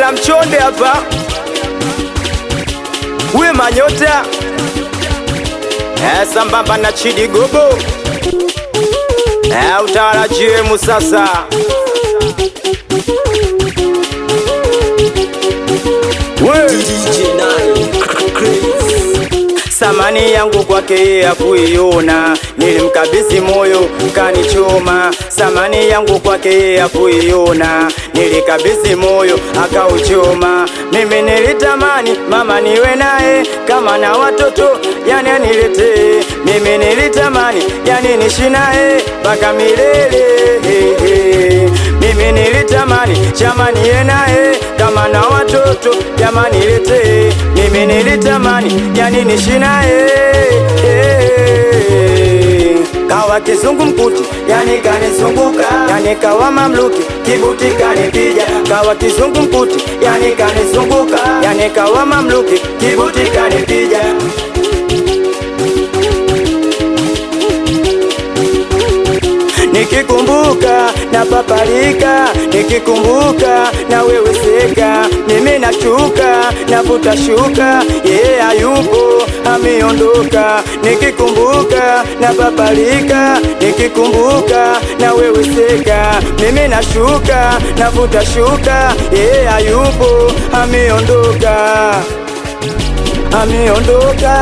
Ela mchonde hapa, we manyota sambamba na Chidi Gobo utarajie musasa samani yangu kwake ya kuiona, nilimkabisi moyo kanichoma. Samani yangu kwake ya kuiona, nilikabisi moyo akauchoma. Mimi nilitamani mama niwe naye kama na watoto, yani aniletee. Mimi nilitamani yani nishi naye mpaka milele. Mimi nilitamani jamani niwe naye kama na watoto, jamani niletee. Mimi nilitamani yani nishi naye. Kawa kizungu mkuti, yani kanizunguka, yani kawa mamluki, kibuti kanipija. Kawa kizungu mkuti, yani kanizunguka, yani kawa mamluki, kibuti kanipija. Nikikumbuka na papalika, nikikumbuka na wewe seka. Mimi nashuka na vuta shuka, yeye hayupo ameondoka. Nikikumbuka na papalika, nikikumbuka na wewe seka. Mimi nashuka na vuta shuka, yeye hayupo ameondoka, ameondoka.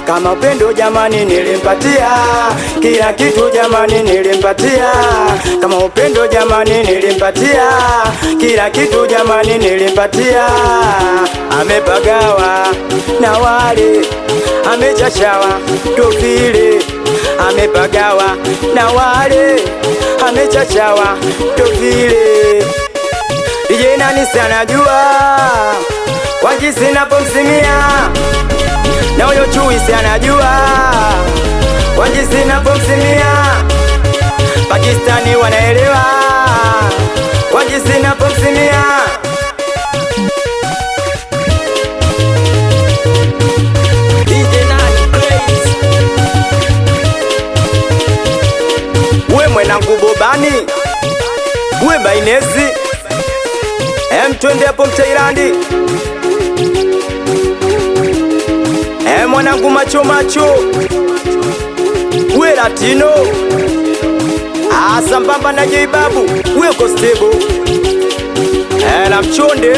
Kama upendo jamani nilimpatia, kila kitu jamani nilimpatia. Kama upendo jamani nilimpatia, kila kitu jamani nilimpatia. Amepagawa na wale, amechachawa ndo vile. Amepagawa na wale, amechachawa ndo vile. DJ nani sana jua kwa jinsi napomsimia, na huyo chui si anajua kwa jinsi napomsimia. Pakistani wanaelewa kwa jinsi napomsimia. DJ nani crazy, we mwenangu Bobani, we Bainezi twende hapo Mtairandi. Mwanangu macho macho, we Latino sambamba na J Babu, we Kostebo na mchonde